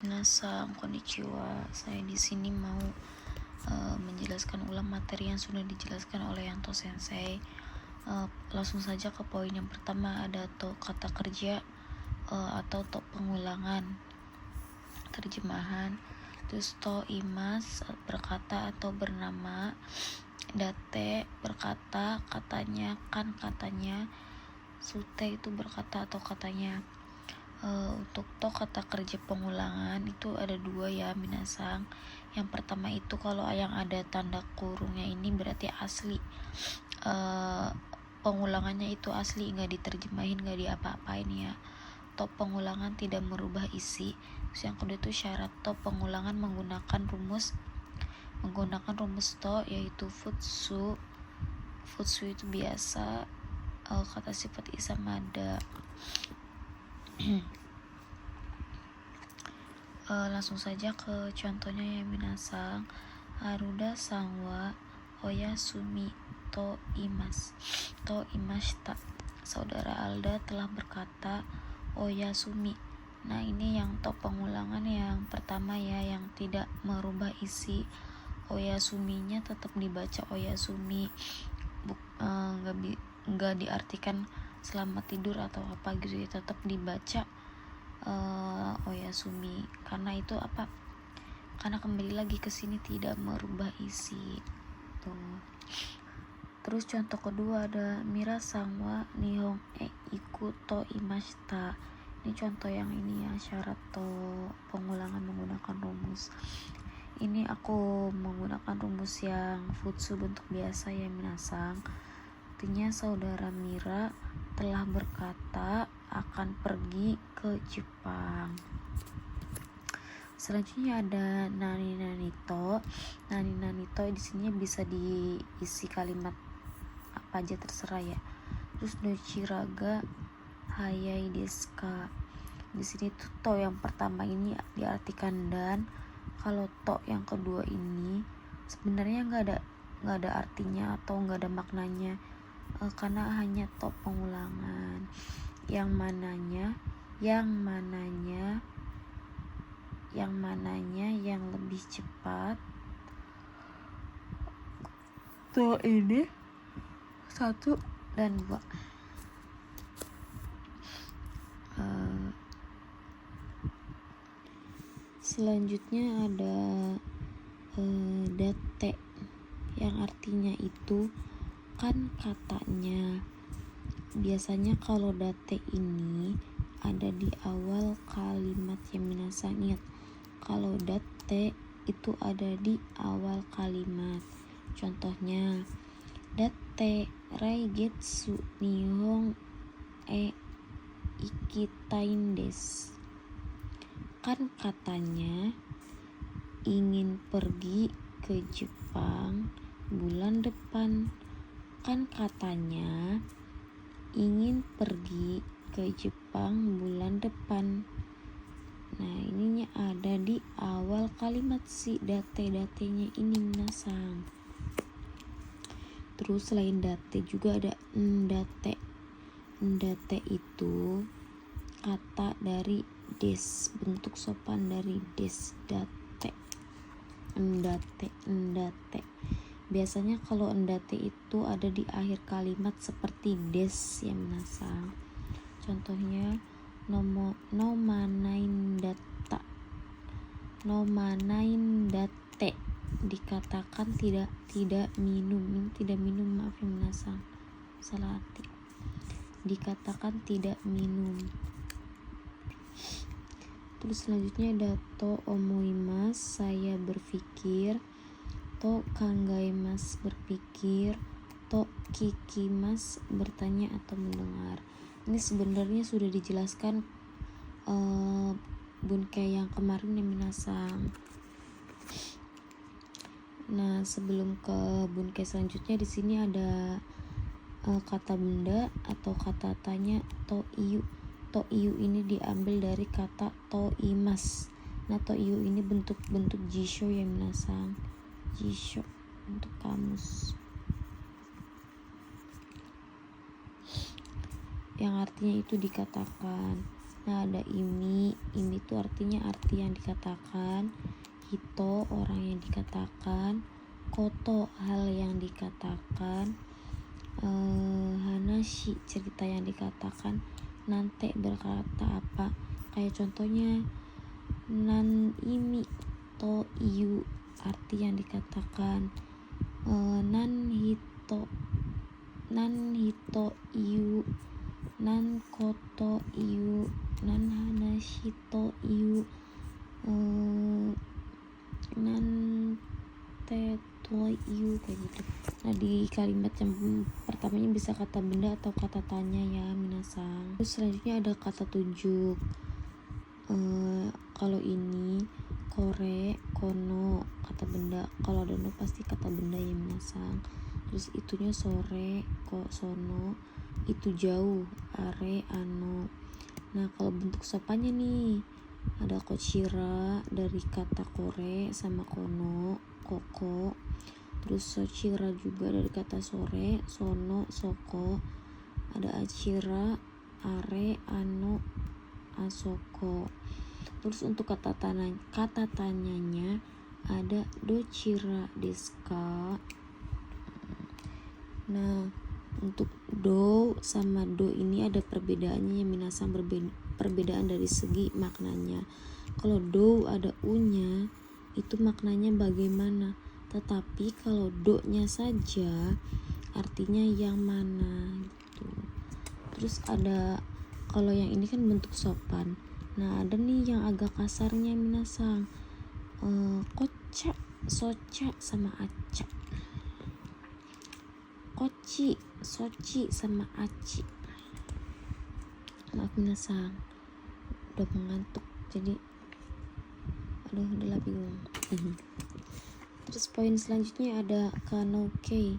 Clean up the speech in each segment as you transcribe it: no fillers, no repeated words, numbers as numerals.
Minasan, konnichiwa. Saya di sini mau menjelaskan ulang materi yang sudah dijelaskan oleh Yanto Sensei. Langsung saja ke poin yang pertama, ada to kata kerja atau to pengulangan. Terjemahan. Terus to imas berkata atau bernama, date berkata, katanya, kan katanya, sute itu berkata atau katanya. Untuk to kata kerja pengulangan itu ada dua ya minasang. Yang pertama itu kalau yang ada tanda kurungnya ini berarti asli, pengulangannya itu asli, nggak diterjemahin, nggak diapa-apain ya. To pengulangan tidak merubah isi. Terus yang kedua itu syarat to pengulangan menggunakan rumus to, yaitu futsu itu biasa, kata sifat isam ada. Langsung saja ke contohnya ya minasang. Haruda sanwa oyasumi to imashita. Saudara Alda telah berkata oyasumi. Nah, ini yang to pengulangan yang pertama ya, yang tidak merubah isi. Oyasuminya tetap dibaca oyasumi, nggak diartikan selamat tidur atau apa gitu ya, tetap dibaca oyasumi. Karena itu apa? Karena kembali lagi ke sini tidak merubah isi. Tuh. Terus contoh kedua ada mirasang wa nihon iku to imashita. Ini contoh yang ini ya, syarat to pengulangan menggunakan rumus. Ini aku menggunakan rumus yang futsu bentuk biasa ya minasang. Artinya saudara Mira telah berkata akan pergi ke Jepang. Selanjutnya ada nani nanito. Nani nanito di sini bisa diisi kalimat apa aja terserah ya. Terus dochiraga hayai desu ka. Di sini tuh to yang pertama ini diartikan dan, kalau to yang kedua ini sebenarnya nggak ada artinya atau nggak ada maknanya, karena hanya to pengulangan. Yang mananya yang lebih cepat. To ini 1 dan 2. Selanjutnya ada date yang artinya itu kan katanya. Biasanya kalau date ini ada di awal kalimat yang minasang. Ingat, kalau date itu ada di awal kalimat. Contohnya, date raigetsu nihon ikitain desu. Kan katanya ingin pergi ke Jepang bulan depan. Kan katanya ingin pergi ke Jepang bulan depan. Nah, ininya ada di awal kalimat si datenya ini minasang. Terus selain date juga ada ndate. Ndate itu kata dari des, bentuk sopan dari des, date. Ndate. Biasanya kalau ndate itu ada di akhir kalimat seperti des yang minasang. Contohnya no manain date dikatakan tidak minum. Ini tidak minum, maaf ya minasang, salah arti. Dikatakan tidak minum. Terus selanjutnya ada to omoimas, saya berpikir. To kangaimas, berpikir. To kikimas, bertanya atau mendengar. Ini sebenarnya sudah dijelaskan bunkai yang kemarin ya minasang. Nah, sebelum ke bunkai selanjutnya, di sini ada kata benda atau kata tanya to iyu. To iyu ini diambil dari kata to imas. Nah, to iyu ini bentuk jisho ya minasang. Jisho untuk kamus, yang artinya itu dikatakan. Nah, ada imi itu artinya arti yang dikatakan, hito orang yang dikatakan, koto hal yang dikatakan, hanashi cerita yang dikatakan, nante berkata apa. Kayak contohnya nan imi to iyu arti yang dikatakan, nan hito iyu, nan koto iyu, nan hanashi to iyu, nan teto iyu, kayak gitu. Nah, di kalimat yang pertamanya bisa kata benda atau kata tanya ya minasang. Terus selanjutnya ada kata tunjuk. Kalau ini kore, kono kata benda. Kalau ada no pasti kata benda ya minasang. Terus itunya sore, kok sono, itu jauh, are, ano. Nah, kalau bentuk sopannya nih ada kochira dari kata kore sama kono, koko. Terus sochira juga dari kata sore, sono, soko. Ada achira, are, ano, asoko. Terus untuk kata tanyanya ada dochira desu ka. Nah, untuk do sama do ini ada perbedaannya yang minasang, perbedaan dari segi maknanya. Kalau do ada u-nya itu maknanya bagaimana, tetapi kalau do-nya saja artinya yang mana gitu. Terus ada kalau yang ini kan bentuk sopan. Nah, ada nih yang agak kasarnya minasang, koca, soca sama aca. Koci, soci sama aci. Maaf minasang, udah mengantuk jadi udah bingung. Terus poin selanjutnya ada kanoke,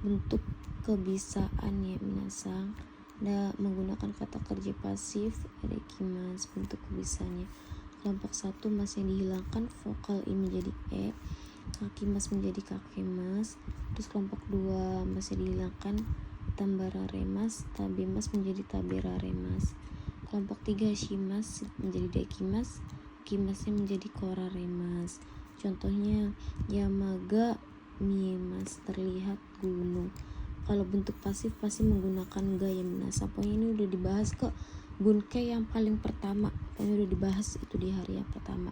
bentuk kebisaan ya minasang. Ada menggunakan kata kerja pasif, ada ikimas bentuk kebisaannya. Kelompok 1 mas yang dihilangkan, vokal i menjadi e, kakimas menjadi kakemas. Terus kelompok 2 mas yang dihilangkan, tambararemas, tabemas menjadi taberaremas. Kelompok 3 shimas menjadi dakimas, kimasnya menjadi koraremas. Contohnya yamaga miemas, terlihat gunung. Kalau bentuk pasif pasti menggunakan ga ya minasa. Pokoknya ini udah dibahas ke bunke yang paling pertama, pokoknya udah dibahas itu di hari yang pertama.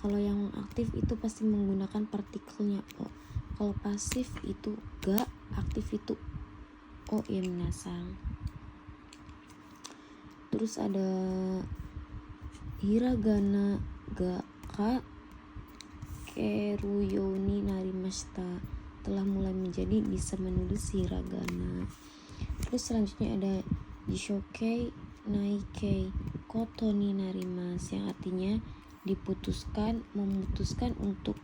Kalau yang aktif itu pasti menggunakan partikelnya o. Kalau pasif itu ga, aktif itu o ya minasang. Terus ada hiragana ga ka keruyoni narimashita, telah mulai menjadi bisa menulis hiragana. Terus selanjutnya ada jishokei naikei koto ni narimas, yang artinya diputuskan, memutuskan untuk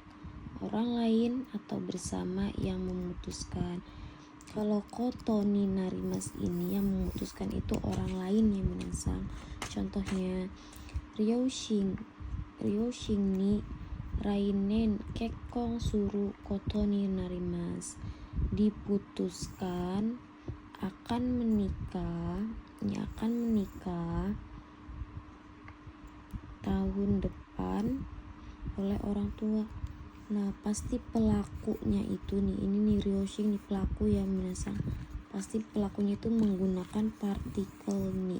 orang lain atau bersama yang memutuskan. Kalau koto ni narimas ini yang memutuskan itu orang lain yang minasang. Contohnya ryoshin ni rainen kekkon suru koto ni narimas, diputuskan akan menikah tahun depan oleh orang tua. Nah, pasti pelakunya itu nih, ini nih ryoshin nih pelaku ya minasang, pasti pelakunya itu menggunakan partikel ni.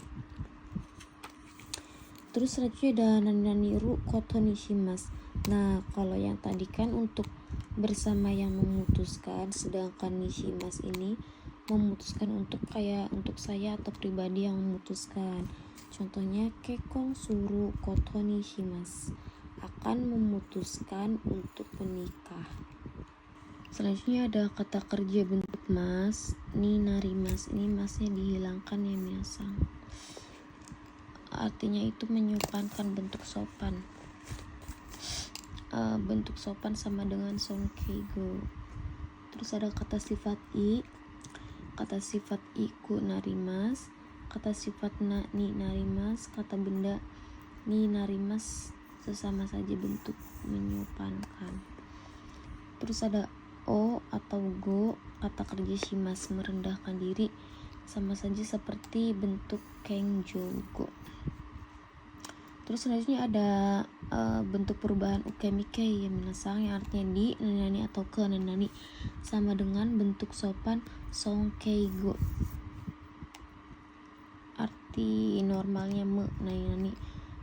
Terus selanjutnya ada naniru koto ni shimas. Nah, kalau yang tadi kan untuk bersama yang memutuskan, sedangkan nishimas ini memutuskan untuk kayak untuk saya atau pribadi yang memutuskan. Contohnya kekkon suru koto ni shimas, akan memutuskan untuk menikah. Selanjutnya ada kata kerja bentuk mas, ni narimas. Ini masnya dihilangkan ya minasang. Artinya itu menyupankan bentuk sopan. Bentuk sopan sama dengan sonkeigo. Terus ada kata sifat i. Kata sifat iku narimas, kata sifat na ni narimas, kata benda ni narimas, sesama saja bentuk menyupankan. Terus ada o atau go, kata kerja shimas, merendahkan diri, sama saja seperti bentuk kenjogo. Terus selanjutnya ada bentuk perubahan ukemike yang minasang, yang artinya di nani atau ke nani, sama dengan bentuk sopan songkeigo, arti normalnya me nani.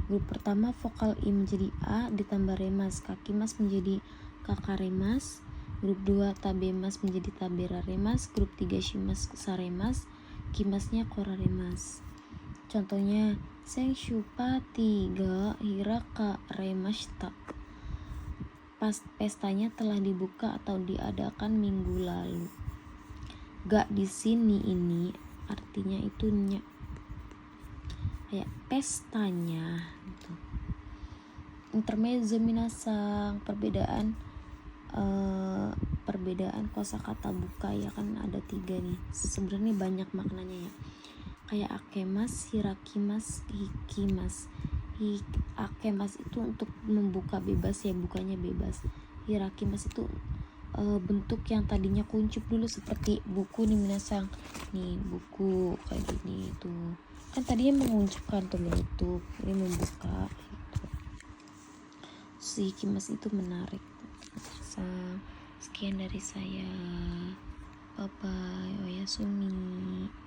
Grup pertama vokal i menjadi a ditambah remas, kakimas menjadi kakaremas. Grup 2 tabemas menjadi taberaremas. Grup 3 shimas saremas, kimasnya koraremas. Contohnya Senshupa 3 hiraka remashita, pestanya telah dibuka atau diadakan minggu lalu. Gak di sini ini artinya itu nya, kayak pestanya gitu. Intermezzo minasang, perbedaan kosakata buka ya kan ada 3 nih. Sebenarnya banyak maknanya ya. Kayak akemas, hirakimas, hikimas. Akemas itu untuk membuka bebas ya, bukanya bebas. Hirakimas itu bentuk yang tadinya kuncup dulu seperti buku nih minasang. Nih buku kayak gini tuh. Kan tadinya menguncupkan tuh menutup, ini membuka gitu. Si hikimas itu menarik. Sekian dari saya. Bye bye. Oyasumi.